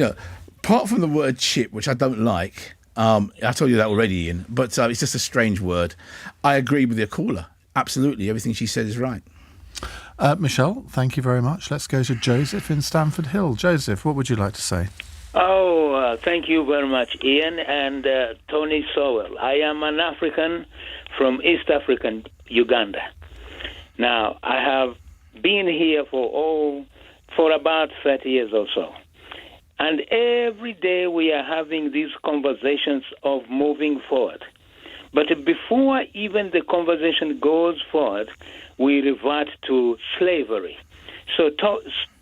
apart from the word chip, which I don't like, I told you that already, Iain, but it's just a strange word. I agree with your caller. Absolutely. Everything she said is right. Michelle, thank you very much. Let's go to Joseph in Stamford Hill. Joseph, what would you like to say? Thank you very much, Iain and Tony Sewell. I am an African from East African Uganda. Now, I have been here for about 30 years or so. And every day we are having these conversations of moving forward. But before even the conversation goes forward, we revert to slavery. So,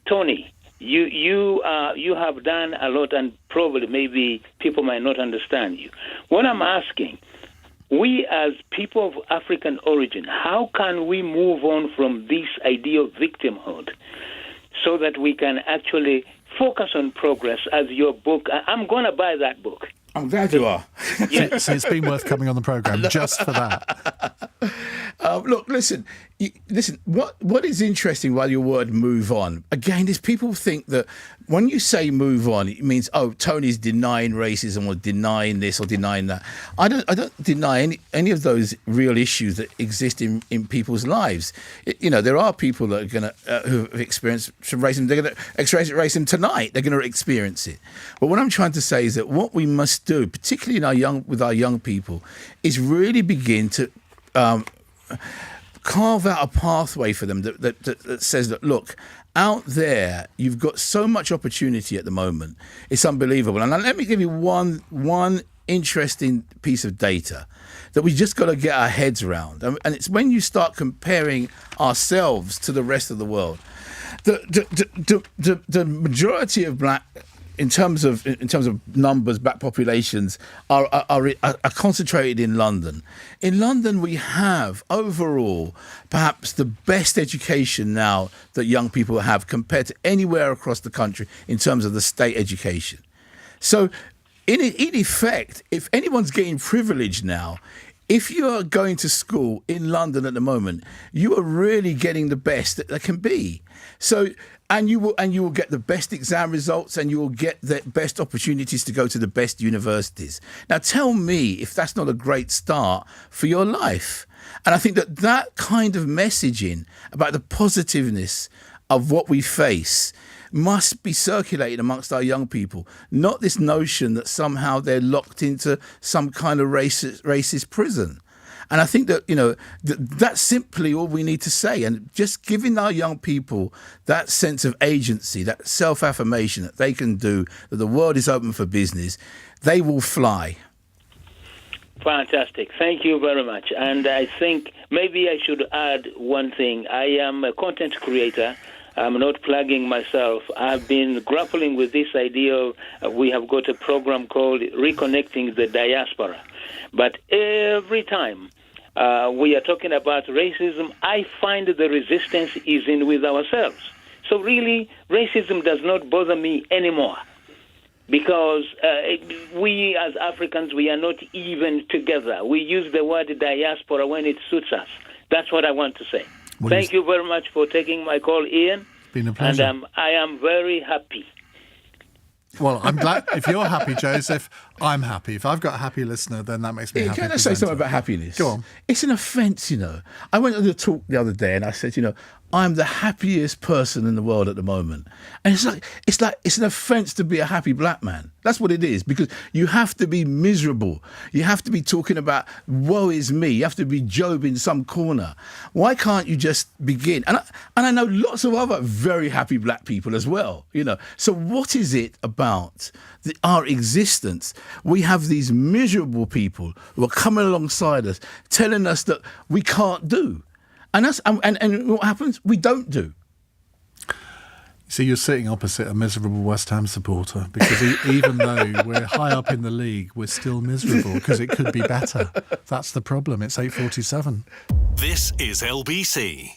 Tony, you have done a lot, and probably maybe people might not understand you. What I'm asking, we as people of African origin, how can we move on from this idea of victimhood so that we can actually focus on progress? As your book, I'm going to buy that book. I'm glad you are. Yes. So it's been worth coming on the programme just for that. Look, listen. What is interesting about your word "move on" again is people think that when you say "move on," it means Tony's denying racism or denying this or denying that. I don't deny any of those real issues that exist in people's lives. There are people that are going to who have experienced some racism. They're going to experience racism tonight. They're going to experience it. But what I'm trying to say is that what we must do, particularly with our young people, is really begin to carve out a pathway for them that says that, look, out there, you've got so much opportunity at the moment. It's unbelievable. And let me give you one interesting piece of data that we just got to get our heads around. And it's when you start comparing ourselves to the rest of the world. The majority of black, in terms of numbers, black populations are concentrated in London. In London, we have overall perhaps the best education now that young people have compared to anywhere across the country in terms of the state education. So, in effect, if anyone's getting privilege now, if you are going to school in London at the moment, you are really getting the best that there can be. So, and you will get the best exam results, and you will get the best opportunities to go to the best universities. Now, tell me if that's not a great start for your life. And I think that kind of messaging about the positiveness of what we face must be circulated amongst our young people, not this notion that somehow they're locked into some kind of racist prison. And I think that, that's simply all we need to say. And just giving our young people that sense of agency, that self-affirmation that they can do, that the world is open for business, they will fly. Fantastic. Thank you very much. And I think maybe I should add one thing. I am a content creator. I'm not plugging myself. I've been grappling with this idea of we have got a program called Reconnecting the Diaspora. But every time we are talking about racism, I find the resistance is in with ourselves. So really, racism does not bother me anymore because we as Africans, we are not even together. We use the word diaspora when it suits us. That's what I want to say. Thank you very much for taking my call, Ian. Been a pleasure. And I am very happy. Well, I'm glad. If you're happy, Joseph, I'm happy. If I've got a happy listener, then that makes me happy. Can I say something about happiness? Go on. It's an offence, I went to the talk the other day and I said, I'm the happiest person in the world at the moment. And it's an offence to be a happy black man. That's what it is, because you have to be miserable. You have to be talking about woe is me. You have to be Job in some corner. Why can't you just begin? And I know lots of other very happy black people as well, So what is it about our existence? We have these miserable people who are coming alongside us, telling us that we can't do. And what happens? We don't do. So you're sitting opposite a miserable West Ham supporter because even though we're high up in the league, we're still miserable because it could be better. That's the problem. It's 8:47. This is LBC.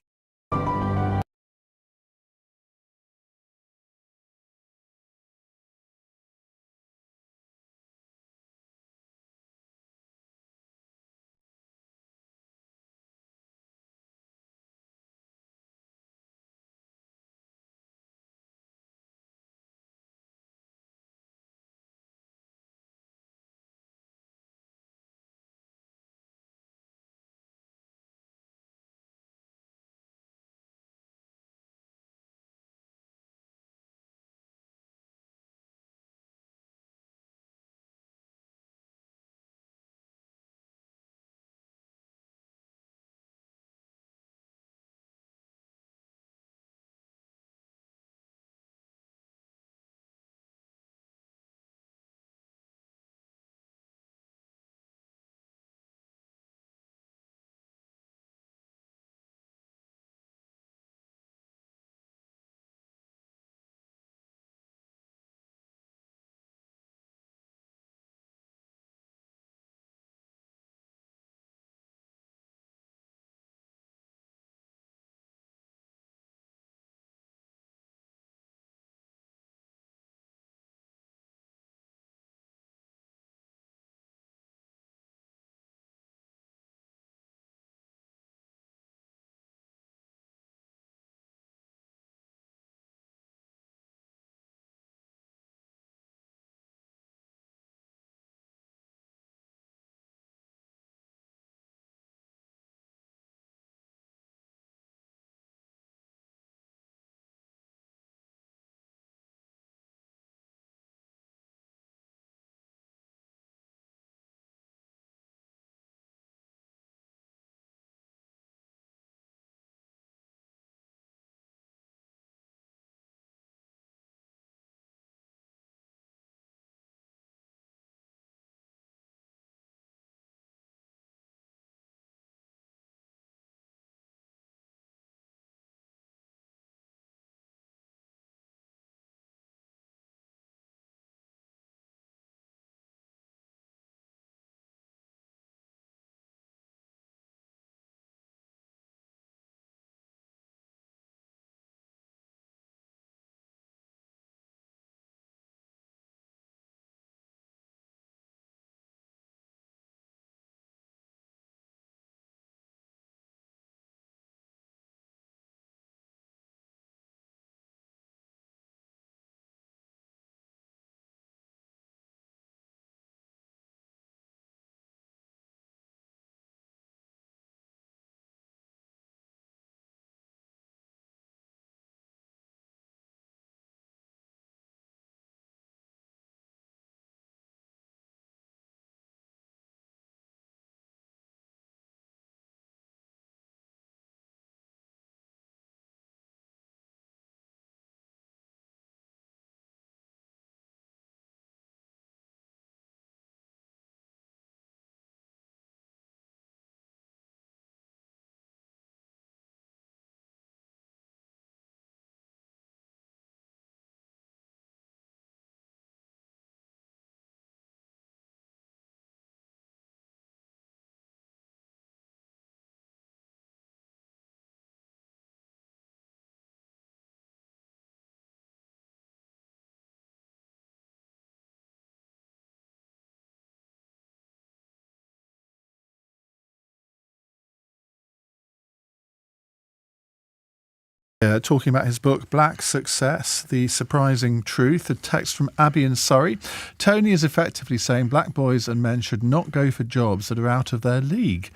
talking about his book, Black Success, The Surprising Truth. A text from Abby in Surrey. Tony is effectively saying black boys and men should not go for jobs that are out of their league.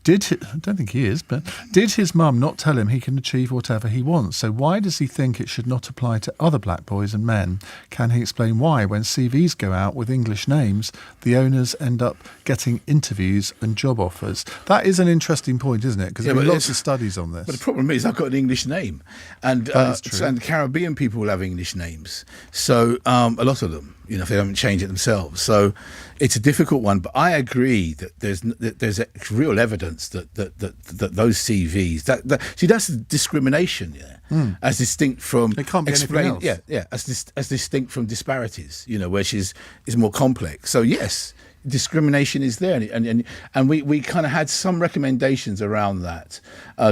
I don't think he is, but did his mum not tell him he can achieve whatever he wants? So why does he think it should not apply to other black boys and men? Can he explain why, when CVs go out with English names, the owners end up getting interviews and job offers? That is an interesting point, isn't it? Because there are lots of studies on this. But the problem is I've got an English name. And and Caribbean people will have English names. So a lot of them, if they haven't changed it themselves. So it's a difficult one. But I agree that there's real evidence that those CVs that's discrimination, as distinct from it can't be anything else. As distinct from disparities, which is more complex. So yes. Discrimination is there, and we kind of had some recommendations around that.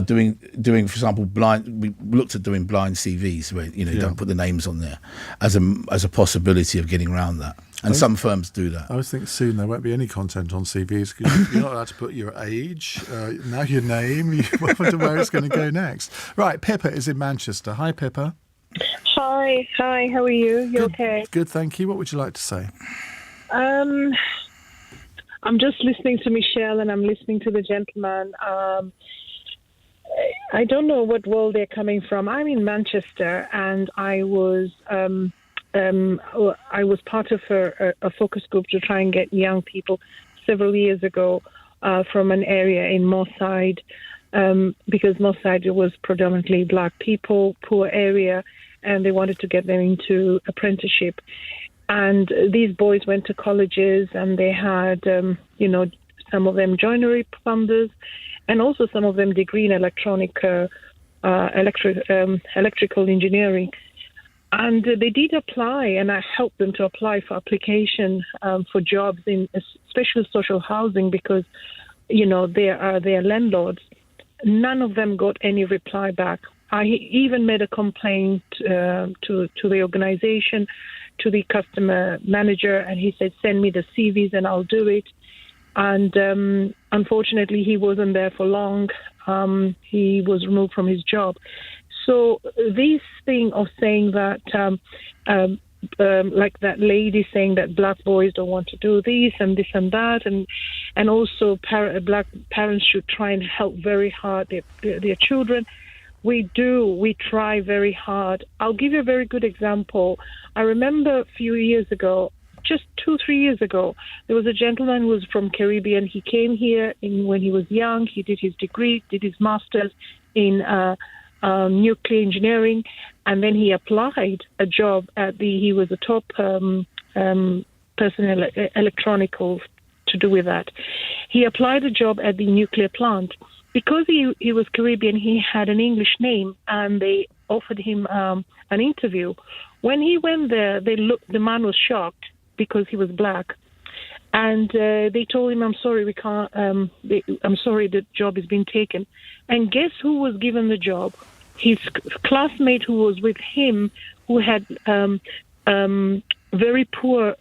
Doing, for example, we looked at doing blind CVs where you don't put the names on there as a possibility of getting around that. And some firms do that. I was thinking soon there won't be any content on CVs because you're not allowed to put your age, now your name. You wonder where it's going to go next. Right, Pippa is in Manchester. Hi, Pippa. Hi. How are you? You okay? Good, thank you. What would you like to say? I'm just listening to Michelle and I'm listening to the gentleman. I don't know what world they're coming from. I'm in Manchester and I was part of a focus group to try and get young people several years ago from an area in Moorside because Moorside was predominantly black people, poor area, and they wanted to get them into apprenticeship. And these boys went to colleges and they had, some of them joinery plumbers and also some of them degree in electrical engineering. And they did apply, and I helped them to apply for application for jobs in special social housing because, they are landlords. None of them got any reply back. I even made a complaint to the organization, to the customer manager, and he said, send me the CVs and I'll do it. And unfortunately, he wasn't there for long. He was removed from his job. So this thing of saying that, like that lady saying that black boys don't want to do this and that, and also black parents should try and help very hard their children. We try very hard. I'll give you a very good example. I remember a few years ago, just 2-3 years ago, there was a gentleman who was from Caribbean. He came here when he was young. He did his degree, did his master's in nuclear engineering, and then he applied a job he was a top person in electronicals to do with that. He applied a job at the nuclear plant. Because he was Caribbean, he had an English name, and they offered him an interview. When he went there, the man was shocked because he was black, and they told him, "I'm sorry, we can't. I'm sorry, the job has been taken." And guess who was given the job? His classmate who was with him, who had very poor,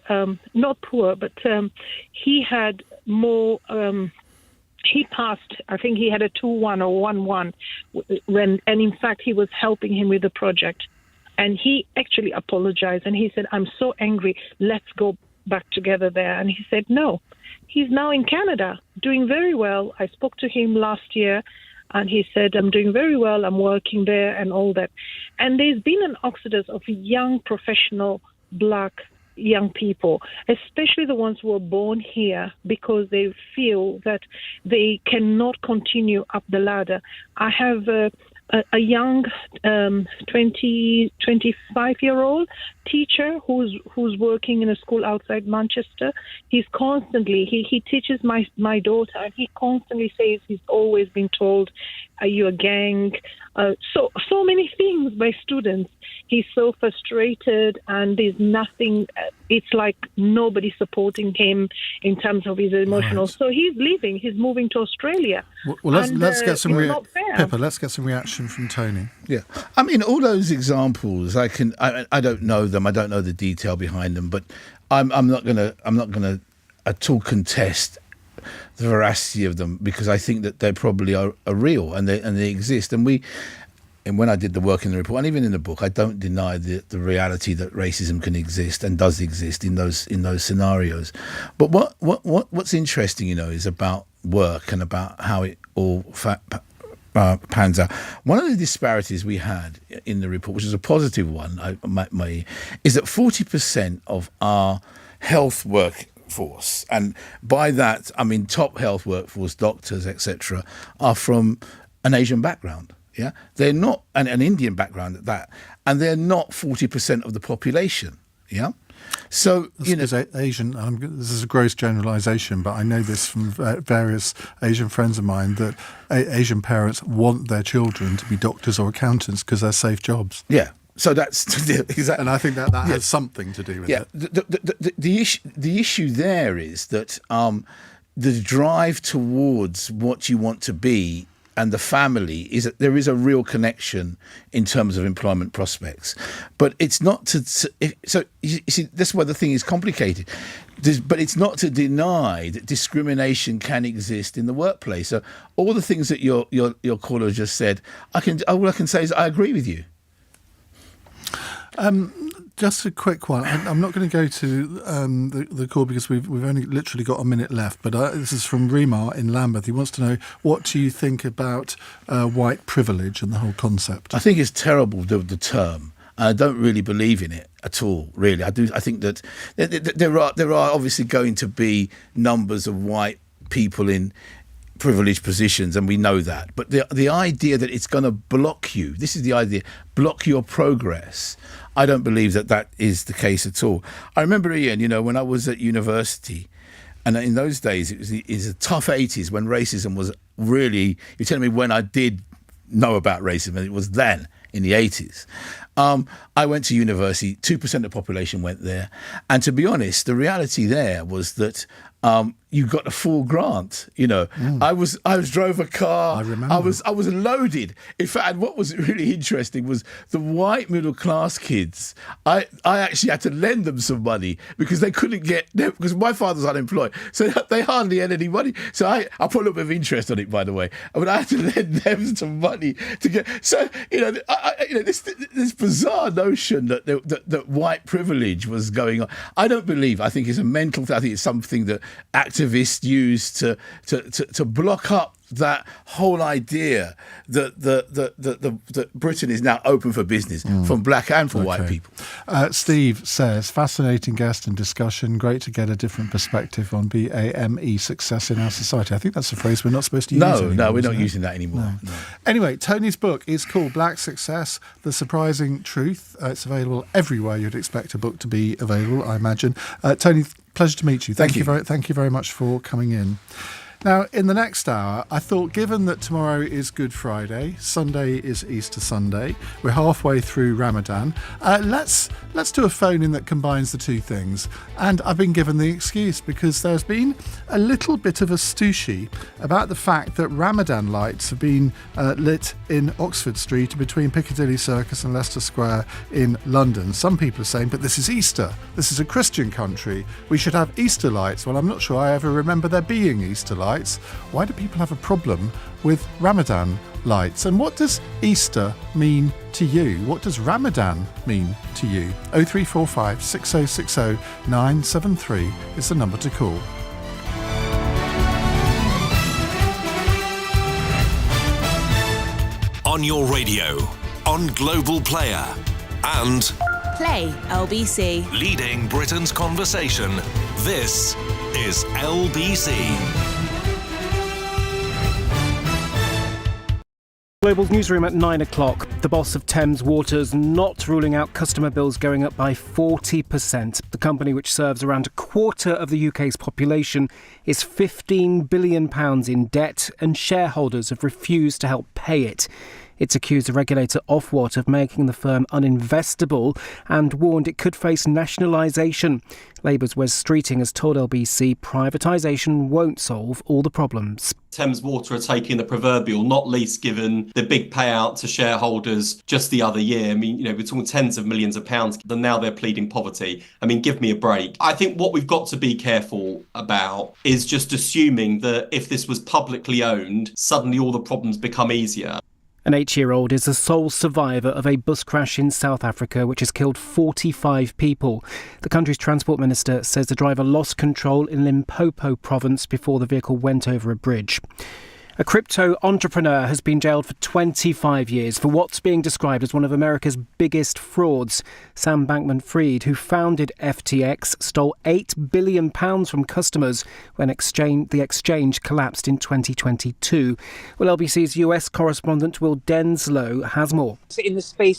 not poor, but he had more. He passed, I think he had a 2-1 or 1-1, and in fact he was helping him with the project. And he actually apologized and he said, "I'm so angry, let's go back together there." And he said, no. He's now in Canada, doing very well. I spoke to him last year and he said, "I'm doing very well, I'm working there," and all that. And there's been an exodus of young professional black young people, especially the ones who were born here, because they feel that they cannot continue up the ladder. I have a young 25-year-old teacher who's working in a school outside Manchester. He's constantly he teaches my daughter, and he constantly says he's always been told, "Are you a gang?" So many things by students. He's so frustrated, and there's nothing. It's like nobody supporting him in terms of his emotional. Right. So he's leaving. He's moving to Australia. Well, let's get some Pippa. Let's get some reaction from Tony. Yeah, I mean, all those examples. I don't know them. I don't know the detail behind them. But I'm not gonna at all contest the veracity of them, because I think that they probably are real and they exist. And and when I did the work in the report, and even in the book, I don't deny the reality that racism can exist and does exist in those scenarios. But what's interesting, is about work and about how it all pans out. One of the disparities we had in the report, which is a positive one, is that 40% of our health workforce, and by that I mean top health workforce, doctors, etc., are from an Asian background. Yeah, they're not an Indian background at that, and they're not 40% of the population. Yeah. So, Asian, this is a gross generalisation, but I know this from various Asian friends of mine, that Asian parents want their children to be doctors or accountants because they're safe jobs. Yeah. So that's exactly, and I think that has something to do with it. The issue there is that the drive towards what you want to be and the family is that there is a real connection in terms of employment prospects, but it's not so you see, that's why the thing is complicated. But it's not to deny that discrimination can exist in the workplace. So all the things that your caller just said, all I can say is I agree with you. Just a quick one. I'm not going to go to the call because we've only literally got a minute left. But this is from Remar in Lambeth. He wants to know, what do you think about white privilege and the whole concept? I think it's terrible, the term. I don't really believe in it at all, really. I think that there are obviously going to be numbers of white people in privileged positions, and we know that. But the idea that it's going to block you, this is the idea, block your progress, I don't believe that is the case at all. I remember, Iain, when I was at university, and in those days it was a tough 80s when racism was really, you're telling me when I did know about racism, and it was then in the 80s. I went to university, 2% of the population went there. And to be honest, the reality there was that you got a full grant. I drove a car. I remember. I was loaded. In fact, what was really interesting was the white middle class kids. I actually had to lend them some money because they couldn't because my father's unemployed, so they hardly had any money. So I put a little bit of interest on it, by the way. I mean, I had to lend them some money to get. So this bizarre notion that white privilege was going on. I don't believe. I think it's a mental thing. I think it's something that activists use to block up that whole idea that Britain is now open for business from black and for white people. Steve says, fascinating guest and discussion. Great to get a different perspective on BAME success in our society. I think that's a phrase we're not supposed to use anymore. No, we're not using that anymore. No. Anyway, Tony's book is called Black Success, The Surprising Truth. It's available everywhere you'd expect a book to be available, I imagine. Tony, pleasure to meet you. Thank you very much for coming in. Now, in the next hour, I thought, given that tomorrow is Good Friday, Sunday is Easter Sunday, we're halfway through Ramadan, let's do a phone-in that combines the two things. And I've been given the excuse because there's been a little bit of a stooshy about the fact that Ramadan lights have been lit in Oxford Street between Piccadilly Circus and Leicester Square in London. Some people are saying, but this is Easter. This is a Christian country. We should have Easter lights. Well, I'm not sure I ever remember there being Easter lights. Why do people have a problem with Ramadan lights? And what does Easter mean to you? What does Ramadan mean to you? 0345 6060 973 is the number to call. On your radio, on Global Player, and Play LBC. Leading Britain's conversation. This is LBC. Global's newsroom at 9 o'clock. The boss of Thames Water's not ruling out customer bills going up by 40%. The company, which serves around a quarter of the UK's population, is £15 billion in debt, and shareholders have refused to help pay it. It's accused the regulator Ofwat of making the firm uninvestable and warned it could face nationalisation. Labour's Wes Streeting has told LBC privatisation won't solve all the problems. Thames Water are taking the proverbial, not least given the big payout to shareholders just the other year. I mean, we're talking tens of millions of pounds, and now they're pleading poverty. I mean, give me a break. I think what we've got to be careful about is just assuming that if this was publicly owned, suddenly all the problems become easier. An 8-year-old is the sole survivor of a bus crash in South Africa which has killed 45 people. The country's transport minister says the driver lost control in Limpopo province before the vehicle went over a bridge. A crypto entrepreneur has been jailed for 25 years for what's being described as one of America's biggest frauds. Sam Bankman-Fried, who founded FTX, stole £8 billion from customers when the exchange collapsed in 2022. Well, LBC's US correspondent Will Denslow has more. In the space